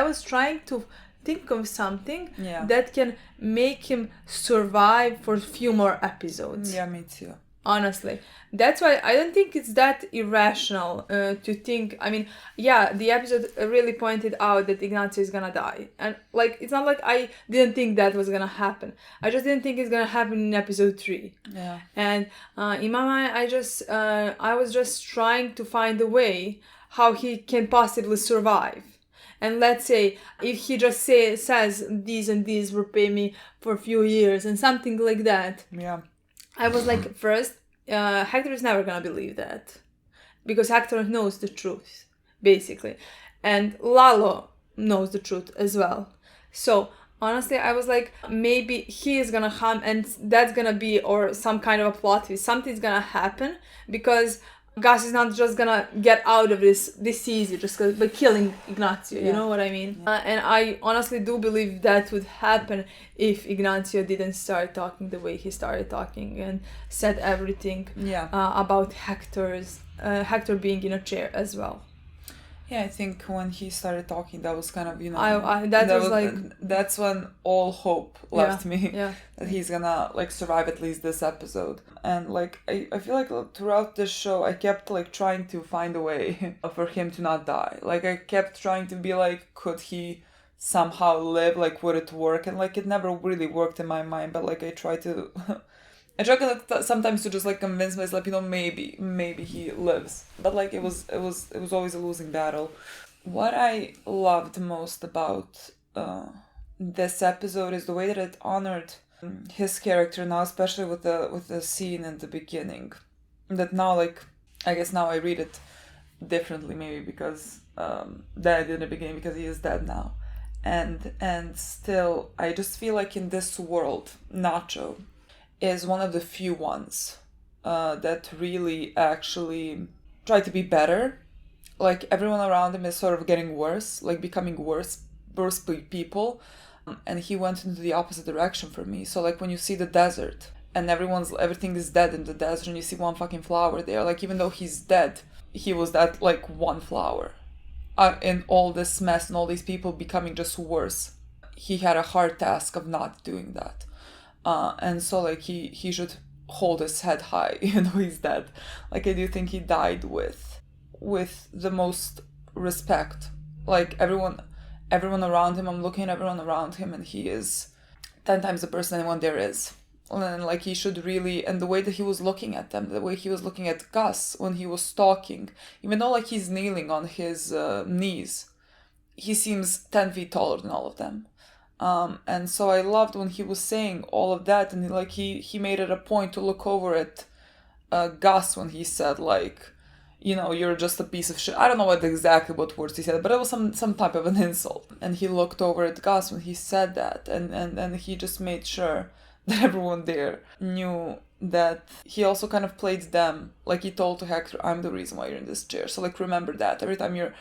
was trying to think of something that can make him survive for a few more episodes. Yeah, me too. Honestly, that's why I don't think it's that irrational to think. I mean, yeah, the episode really pointed out that Ignacio is gonna die, and like it's not like I didn't think that was gonna happen. I just didn't think it's gonna happen in episode 3. Yeah. And in my mind, I was just trying to find a way how he can possibly survive. And let's say if he just says these and these will pay me for a few years and something like that. Yeah. I was like, first, Hector is never gonna believe that, because Hector knows the truth, basically, and Lalo knows the truth as well. So honestly, I was like, maybe he is gonna come, and that's gonna be, or some kind of a plot twist. Something's gonna happen, because Gus is not just gonna get out of this easy just by killing Ignacio, you know what I mean? And I honestly do believe that would happen if Ignacio didn't start talking the way he started talking and said everything about Hector being in a chair as well. Yeah, I think when he started talking, that was kind of, you know... That's when all hope left me. Yeah. That he's gonna, like, survive at least this episode. And, like, I feel like throughout this show, I kept, like, trying to find a way for him to not die. Like, I kept trying to be like, could he somehow live? Like, would it work? And, like, it never really worked in my mind. But, like, I try sometimes to just like convince myself, you know, maybe he lives, but like it was always a losing battle. What I loved most about this episode is the way that it honored his character now, especially with the scene in the beginning. That now, like, I guess now I read it differently, maybe because that I did in the beginning, because he is dead now, and still I just feel like in this world, Nacho is one of the few ones that really actually try to be better. Like, everyone around him is sort of getting worse, like becoming worse people. And he went into the opposite direction for me. So, like, when you see the desert and everything is dead in the desert, and you see one fucking flower there, like, even though he's dead, he was that, like, one flower. In all this mess and all these people becoming just worse, he had a hard task of not doing that. And so, like, he should hold his head high, even though he's dead. Like, I do think he died with the most respect. Like, everyone around him, I'm looking at everyone around him, and he is 10 times the person anyone there is. And, like, he should really, and the way that he was looking at them, the way he was looking at Gus when he was talking, even though, like, he's kneeling on his knees, he seems 10 feet taller than all of them. And so I loved when he was saying all of that, and like he made it a point to look over at Gus when he said like, you know, you're just a piece of shit. I don't know exactly what words he said, but it was some type of an insult. And he looked over at Gus when he said that, and he just made sure that everyone there knew that he also kind of played them. Like he told to Hector, I'm the reason why you're in this chair. So like remember that every time you're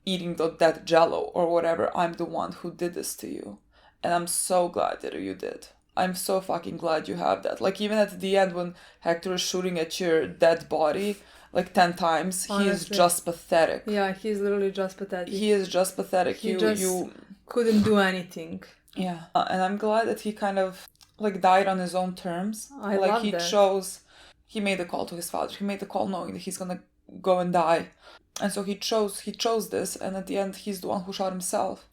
eating that jello or whatever, I'm the one who did this to you. And I'm so glad that you did. I'm so fucking glad you have that. Like even at the end when Hector is shooting at your dead body like 10 times, he is just pathetic. Yeah, he's literally just pathetic. He is just pathetic. He just couldn't do anything. Yeah. And I'm glad that he kind of like died on his own terms. I like love he that. He made the call to his father. He made the call knowing that he's gonna go and die. And so he chose this, and at the end he's the one who shot himself.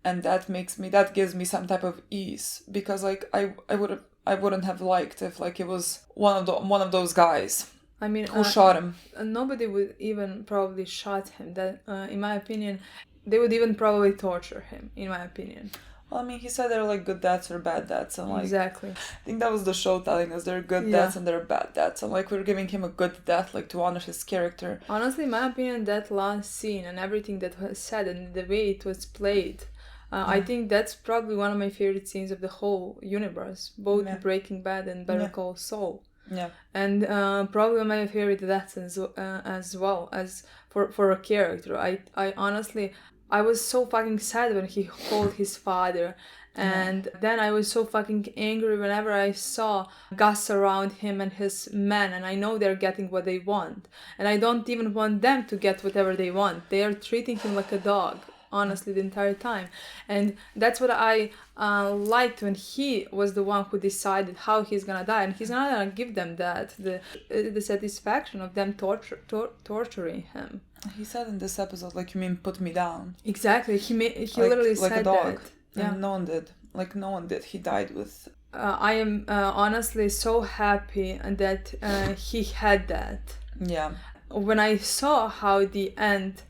And that gives me some type of ease, because like I wouldn't have liked if like it was one of those guys. I mean, who shot him. Nobody would even probably shot him. That, in my opinion, they would even probably torture him. In my opinion. Well, I mean, he said there are like good deaths or bad deaths, and like exactly. I think that was the show telling us there are good deaths and there are bad deaths, and like we're giving him a good death, like to honor his character. Honestly, in my opinion, that last scene and everything that was said and the way it was played. I think that's probably one of my favorite scenes of the whole universe, both Breaking Bad and Better Call Saul. Yeah. And probably my favorite deaths as well as for a character. I honestly, I was so fucking sad when he called his father. And then I was so fucking angry whenever I saw Gus around him and his men, and I know they're getting what they want. And I don't even want them to get whatever they want. They are treating him like a dog, honestly, the entire time. And that's what I liked when he was the one who decided how he's gonna die, and he's not gonna give them that the satisfaction of them torturing him. He said in this episode, like, you mean put me down? Exactly. He like, literally like said a dog. that. Yeah. And no one did. Like, no one did. He died with... I am honestly so happy that he had that. Yeah. When I saw how the end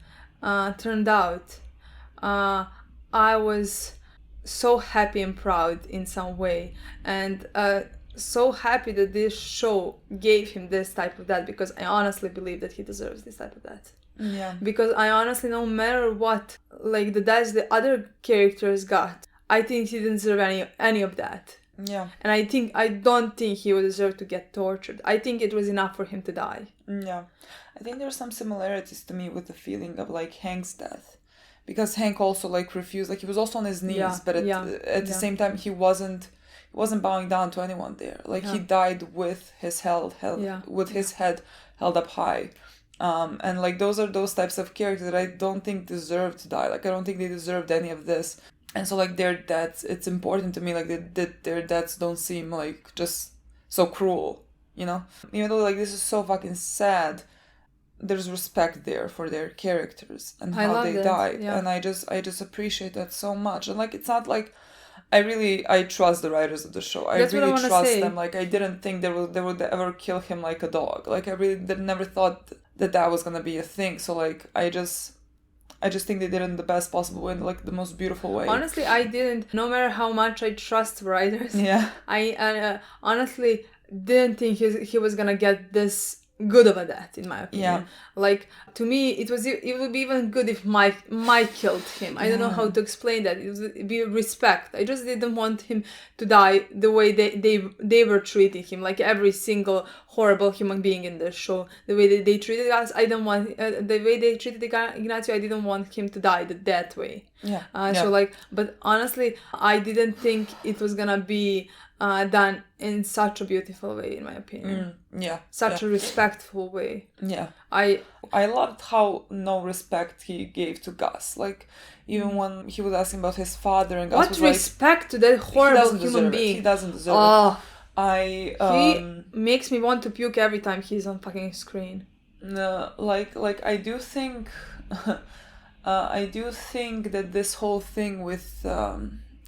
turned out, I was so happy and proud in some way, and so happy that this show gave him this type of that, because I honestly believe that he deserves this type of that. Yeah. Because I honestly, no matter what, like the deaths the other characters got, I think he didn't deserve any of that. Yeah. And I don't think he would deserve to get tortured. I think it was enough for him to die. Yeah. I think there's some similarities to me with the feeling of like Hank's death. Because Hank also like refused, like he was also on his knees, but at the same time he wasn't bowing down to anyone there. Like he died with his his head held up high. And like those are those types of characters that I don't think deserve to die. Like I don't think they deserved any of this. And so like their deaths, it's important to me like that their deaths don't seem like just so cruel, you know? Even though like this is so fucking sad, there's respect there for their characters and how they died. Yeah. And I just appreciate that so much. And like it's not like I trust the writers of the show. I really trust them. Like I didn't think they would ever kill him like a dog. Like I really never thought that was gonna be a thing. So like I just think they did it in the best possible way, in like the most beautiful way. Honestly, I didn't. No matter how much I trust writers, I honestly didn't think he was gonna get this good of a death, in my opinion. Like to me, it would be even good if Mike killed him. I don't know how to explain that. It would be respect. I just didn't want him to die the way they were treating him, like every single horrible human being in the show. The way they treated us, I don't want the way they treated Ignacio. I didn't want him to die that way. So like, but honestly, I didn't think it was gonna be done in such a beautiful way, in my opinion. Such a respectful way. I loved how no respect he gave to Gus. Like even when he was asking about his father, and Gus what was respect to that horrible human being. He doesn't deserve it. He makes me want to puke every time he's on fucking screen. No, like I do think that this whole thing with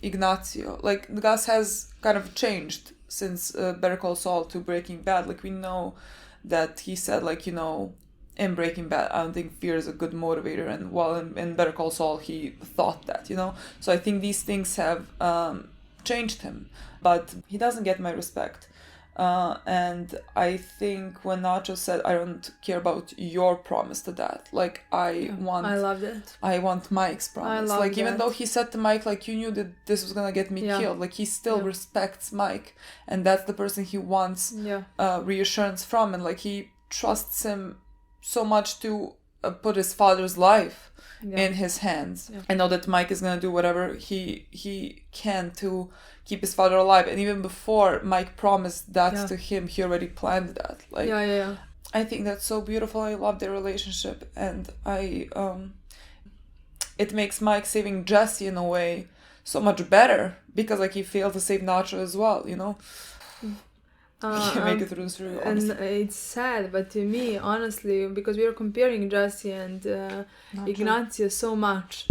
Ignacio, like Gus has kind of changed since Better Call Saul to Breaking Bad. Like we know that he said, like, you know, in Breaking Bad. I don't think fear is a good motivator, and while in Better Call Saul he thought that, you know. So I think these things have changed him, but he doesn't get my respect. And I think when Nacho said, I don't care about your promise to that, like I love that. I want Mike's promise. love Like even that. though he said to Mike, like, you knew that this was gonna get me killed, like he still respects Mike, and that's the person he wants reassurance from, and like he trusts him so much to put his father's life in his hands. I know that Mike is gonna do whatever he can to keep his father alive, and even before Mike promised that to him, he already planned that. Like I think that's so beautiful. I love their relationship, and it makes Mike saving Jesse in a way so much better, because like he failed to save Nacho as well, you know. He can make it through this review, honestly. And it's sad, but to me, honestly, because we are comparing Jesse and Ignacio so much,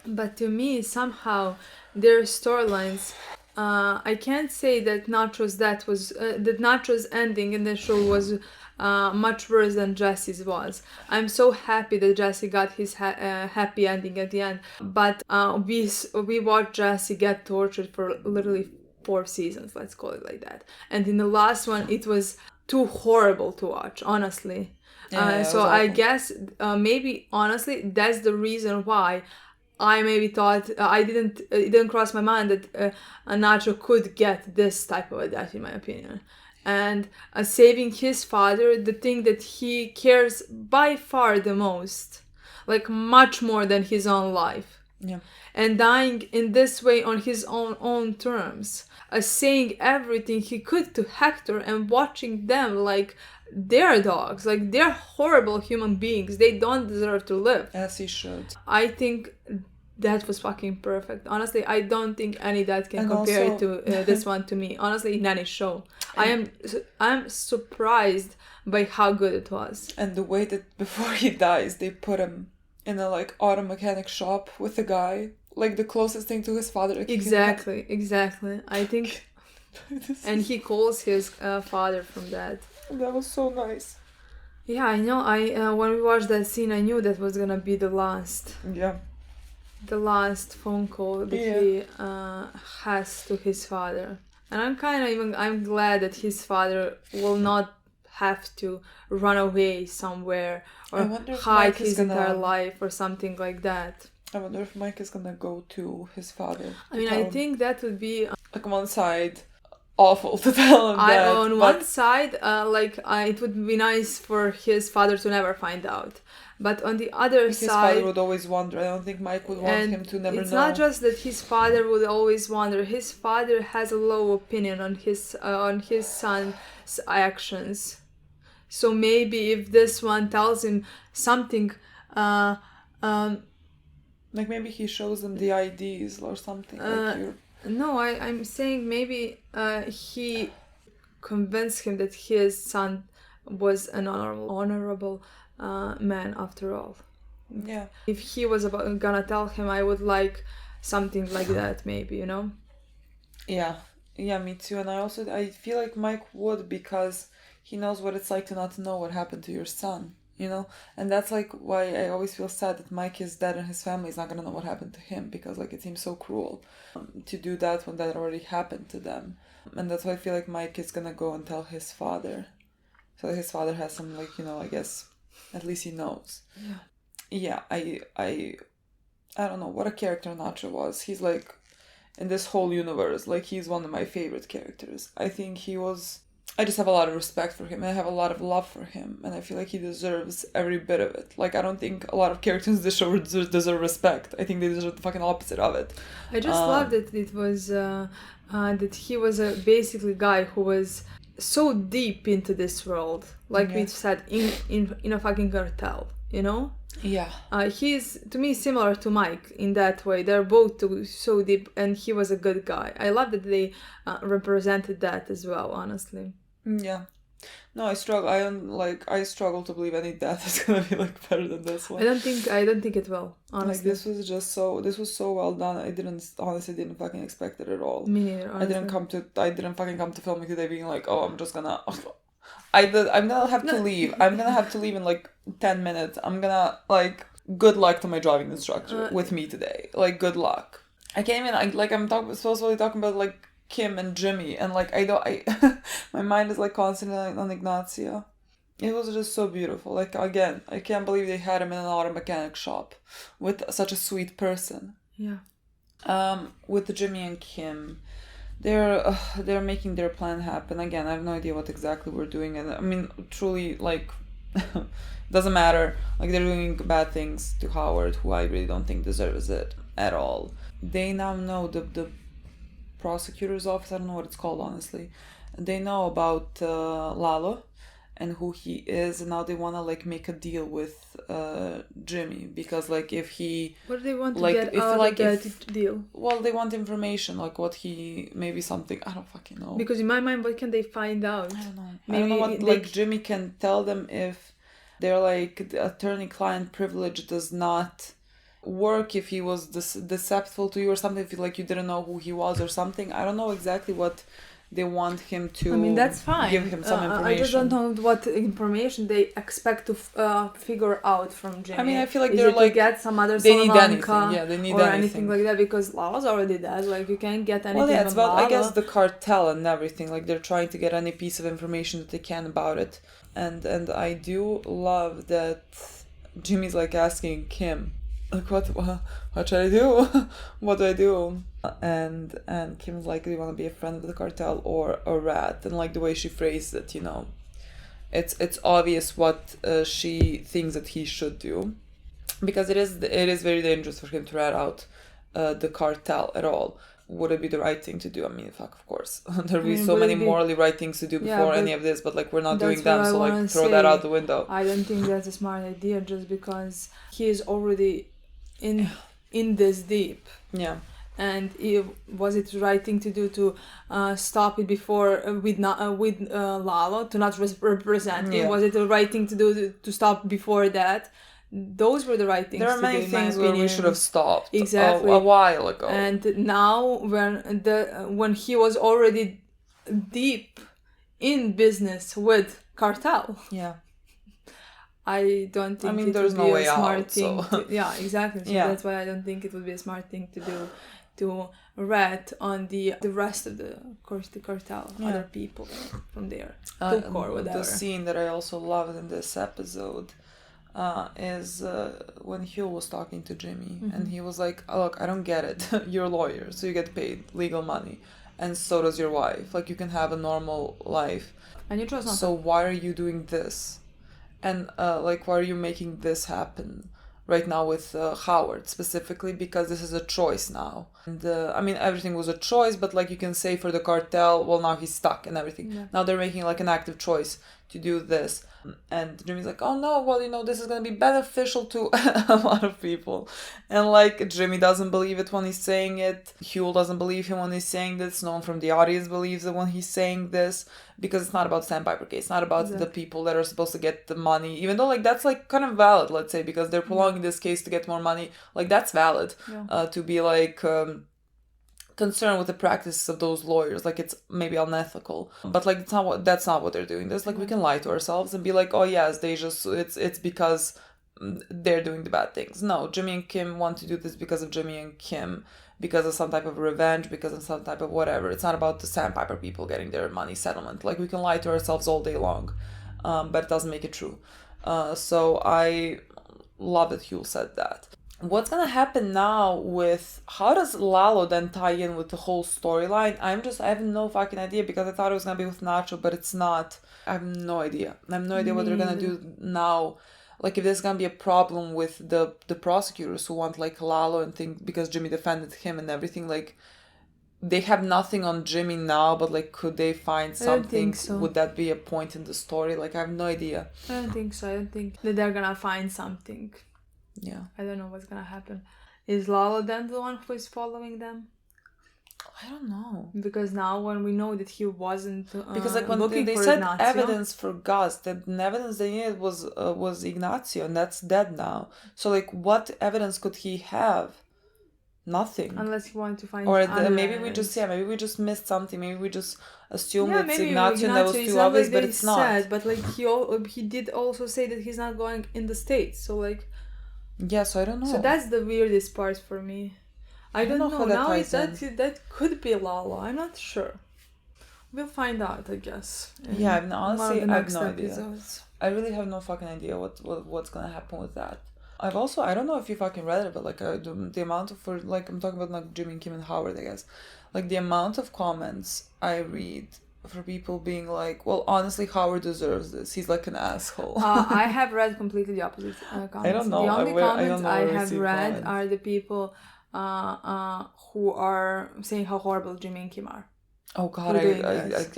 but to me, somehow their storylines, I can't say that Nacho's death was that Nacho's ending in the show was much worse than Jesse's was. I'm so happy that Jesse got his happy ending at the end, but we watched Jesse get tortured for literally 4 seasons, let's call it like that, and in the last one it was too horrible to watch, honestly. So I guess maybe honestly that's the reason why I maybe thought it didn't cross my mind that Nacho could get this type of a death, in my opinion. And saving his father, the thing that he cares by far the most, like much more than his own life, and dying in this way on his own terms, saying everything he could to Hector and watching them like they're dogs, like they're horrible human beings, they don't deserve to live. As he should. I think that was fucking perfect. Honestly, I don't think any that can compare also, to this one to me. Honestly, in any show, I'm surprised by how good it was. And the way that before he dies, they put him in a like auto mechanic shop with a guy, like the closest thing to his father. Exactly. I think, and he calls his father from that. That was so nice. Yeah, I know. When we watched that scene, I knew that was gonna be the last. Yeah. The last phone call that he has to his father, and I'm glad that his father will not have to run away somewhere or hide his entire life or something like that. I wonder if Mike is gonna go to his father. I mean, I think that would be like on one side awful to tell him that. On one side, it would be nice for his father to never find out. But on the other side, his father would always wonder. I don't think Mike would want him to never know. It's not just that his father would always wonder. His father has a low opinion on his son's actions. So maybe if this one tells him something, like maybe he shows him the IDs or something. No, I'm saying maybe he convinced him that his son was an honorable man after all. Yeah. If he was gonna tell him, I would like something like that, maybe, you know? Yeah, me too. And I feel like Mike would, because he knows what it's like to not know what happened to your son, you know? And that's like why I always feel sad that Mike is dead and his family is not gonna know what happened to him, because like it seems so cruel to do that when that already happened to them. And that's why I feel like Mike is gonna go and tell his father, so that his father has some, like, you know, I guess at least he knows. Yeah, I don't know what a character Nacho was. He's like, in this whole universe, like he's one of my favorite characters. I think I just have a lot of respect for him, and I have a lot of love for him, and I feel like he deserves every bit of it. Like, I don't think a lot of characters in this show deserve respect. I think they deserve the fucking opposite of it. I just love that it was that he was a basically guy who was so deep into this world, like we said, in a fucking cartel, you know? Yeah. He's, to me, similar to Mike in that way. They're both so deep, and he was a good guy. I love that they represented that as well, honestly. Yeah. No, I struggle to believe any death is gonna be like better than this one. I don't think it will, honestly. Like, this was so well done. I didn't fucking expect it at all. Me neither, honestly. I didn't fucking come to filming today being like, oh, I'm just gonna I'm gonna have to leave. I'm gonna have to leave in like 10 minutes. I'm gonna like good luck to my driving instructor with me today. Like good luck. I can't even I'm supposed to be talking about like Kim and Jimmy, and like my mind is like constantly on Ignacio. It was just so beautiful. Like again, I can't believe they had him in an auto mechanic shop with such a sweet person. Yeah. With Jimmy and Kim, they're making their plan happen. Again, I have no idea what exactly we're doing, and I mean, truly, like, doesn't matter. Like, they're doing bad things to Howard, who I really don't think deserves it at all. They now know the prosecutor's office. I don't know what it's called, honestly. They know about Lalo and who he is, and now they want to like make a deal with Jimmy, because like if he what do they want to like get if out like of that deal? Well, they want information, like what he maybe something, I don't fucking know. Because in my mind, what can they find out? I don't know. Maybe I don't know what like Jimmy can tell them if they're like the attorney-client privilege does not work, if he was deceptive to you or something, if like you didn't know who he was or something. I don't know exactly what they want him to. I mean, that's fine. Give him some information. I just don't know what information they expect to figure out from Jimmy. I mean, I feel like Is they're it like to get some other they need anything. Salamanca Yeah, they need or anything. anything like that, because Lala's already dead. Like you can't get anything. Well, yeah, it's from about I guess Lala. the cartel and everything. Like they're trying to get any piece of information that they can about it, and I do love that Jimmy's like asking Kim, like what should I do? What do I do? And Kim's like, do you want to be a friend of the cartel or a rat? And like the way she phrased it, you know, it's obvious what she thinks that he should do, because it is very dangerous for him to rat out the cartel at all. Would it be the right thing to do? I mean, fuck, of course. There'd be so many morally right things to do before any of this, but like we're not doing them, so like throw that out the window. I don't think that's a smart idea, just because he is already in this deep. Yeah. And was it the right thing to do to stop it before with Lalo, to not represent him? Was it the right thing to do to stop before that? Those were the right things. There are many things where we should have stopped exactly a while ago. And now when he was already deep in business with cartel, yeah, I don't think it there's would no be way a smart out, thing. so. Yeah, exactly. So that's why I don't think it would be a smart thing to do, to rat on the rest of the cartel, other people from there, or whatever. The scene that I also loved in this episode is when Hugh was talking to Jimmy, and he was like, oh, look, I don't get it. You're a lawyer, so you get paid legal money, and so does your wife. Like, you can have a normal life. And you chose not. So why are you doing this? And like, why are you making this happen right now with Howard specifically? Because this is a choice now. And I mean, everything was a choice, but like you can say for the cartel, well, now he's stuck and everything. Yeah. Now they're making like an active choice to do this. And Jimmy's like, oh no, well, you know, this is going to be beneficial to a lot of people. And like, Jimmy doesn't believe it when he's saying it. Hugh doesn't believe him when he's saying this. No one from the audience believes it when he's saying this. Because it's not about Sandpiper case. It's not about the people that are supposed to get the money. Even though like that's like kind of valid, let's say, because they're prolonging this case to get more money. Like that's valid. To be like concerned with the practices of those lawyers. Like it's maybe unethical. But like that's not what they're doing. There's like we can lie to ourselves and be like, oh yes, they just it's because they're doing the bad things. No, Jimmy and Kim want to do this because of Jimmy and Kim. Because of some type of revenge, because of some type of whatever. It's not about the Sandpiper people getting their money settlement. Like, we can lie to ourselves all day long, but it doesn't make it true. So I love that Hugh said that. What's gonna happen now with... How does Lalo then tie in with the whole storyline? I have no fucking idea, because I thought it was gonna be with Nacho, but it's not. I have no idea. I have no idea what they're gonna do now. Like, if there's gonna be a problem with the prosecutors who want, like, Lalo and think, because Jimmy defended him and everything, like, they have nothing on Jimmy now, but, like, could they find something? I don't think so. Would that be a point in the story? Like, I have no idea. I don't think so. I don't think that they're gonna find something. Yeah. I don't know what's gonna happen. Is Lalo then the one who is following them? I don't know. Because now when we know that he wasn't because like when they said Ignacio, evidence for Gus, the evidence they needed was Ignacio, and that's dead now. So like what evidence could he have Nothing. Unless you want to find. Or maybe we just missed something. Maybe we just assumed it's maybe Ignacio and that was is too not obvious, like but they it's not. said, but like he did also say that he's not going in the States. So like. Yeah, so I don't know. So that's the weirdest part for me. I don't know how that now. ties That could be Lola. I'm not sure. We'll find out, I guess. Yeah, I mean, honestly, I have no episodes. idea. I really have no fucking idea what's gonna happen with that. I don't know if you fucking read it, but like the amount of I'm talking about like Jimmy and Kim and Howard, I guess, like the amount of comments I read for people being like, well, honestly, Howard deserves this. He's like an asshole. I have read completely the opposite comments. I don't know. The only comments I have read comments. are the people who are saying how horrible Jimmy and Kim are. Oh god,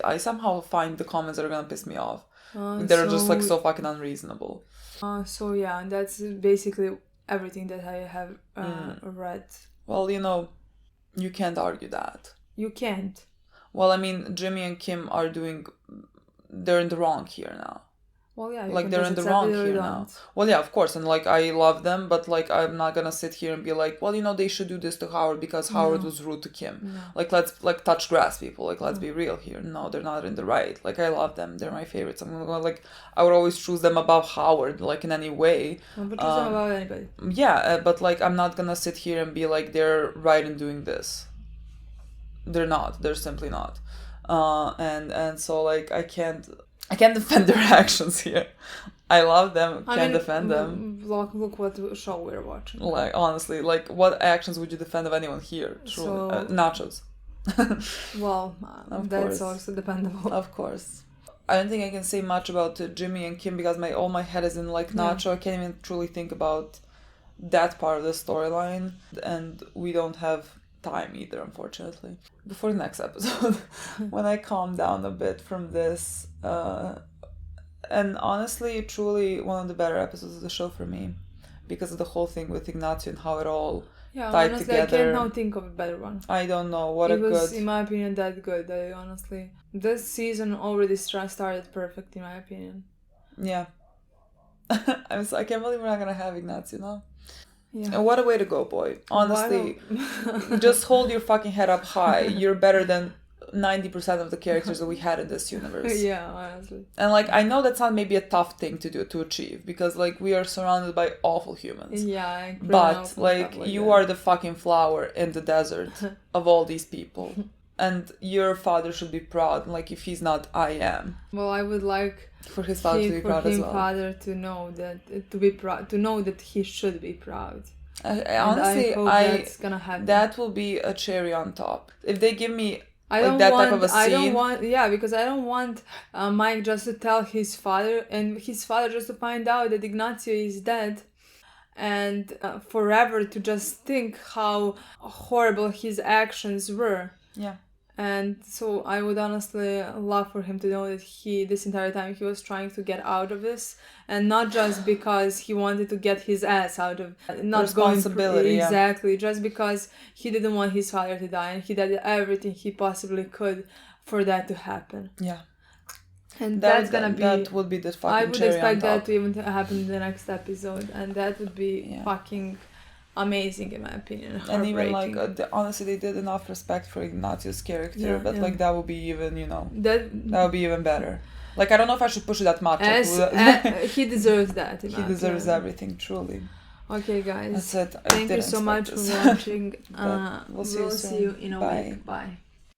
I somehow find the comments that are gonna piss me off. They're just like so fucking unreasonable. So yeah, that's basically everything that I have read. Well, you can't argue that. You can't. Well, I mean, Jimmy and Kim they're in the wrong here now. Well, yeah. Like, they're in the wrong here now. Well, yeah, of course. And, like, I love them, but, like, I'm not gonna sit here and be like, well, they should do this to Howard because Howard was rude to Kim. No. Like, let's, like, touch grass, people. Like, let's be real here. No, they're not in the right. Like, I love them. They're my favorites. I would always choose them above Howard, like, in any way. But choose them above anybody. Yeah, but, like, I'm not gonna sit here and be like, they're right in doing this. They're not. They're simply not. And so, like, I can't defend their actions here. I love them, defend them. Look what show we're watching. Like, honestly, like, what actions would you defend of anyone here? Truly. Nachos. Well, that's also dependable. Of course. I don't think I can say much about Jimmy and Kim because all my head is in, like, Nacho. I can't even truly think about that part of the storyline. And we don't have time either, unfortunately. Before the next episode, when I calm down a bit from this, and honestly, truly one of the better episodes of the show for me, because of the whole thing with Ignacio and how it all tied honestly, together. I can't now think of a better one. I don't know. It was, in my opinion, that good. Honestly, this season already started perfect, in my opinion. Yeah. I can't believe we're not gonna have Ignacio now. Yeah. And what a way to go, boy. Honestly, just hold your fucking head up high. You're better than 90% of the characters that we had in this universe. Yeah, honestly. And, like, I know that's not maybe a tough thing to achieve, because, like, we are surrounded by awful humans. Yeah. But, like, you are the fucking flower in the desert of all these people. And your father should be proud. Like, if he's not, I am. Well, I would like for his father to be proud as well. Father to know that to be proud, to know that he should be proud. Honestly, I hope that's gonna happen. That will be a cherry on top. If they give me type of a scene. Because I don't want Mike just to tell his father and his father just to find out that Ignacio is dead. And forever to just think how horrible his actions were. Yeah. And so I would honestly love for him to know that this entire time he was trying to get out of this, and not just because he wanted to get his ass out of not responsibility. Exactly, just because he didn't want his father to die, and he did everything he possibly could for that to happen. Yeah. And that would be the fucking I would cherry expect on top. that to even happen in the next episode, and that would be fucking amazing in my opinion. And even like honestly, they did enough respect for Ignacio's character, but like that would be even that would be even better. Like, I don't know if I should push it that much. He deserves that. He deserves everything, truly. Okay, guys. That's it. Thank you so much for watching. We'll see you in a week. Bye.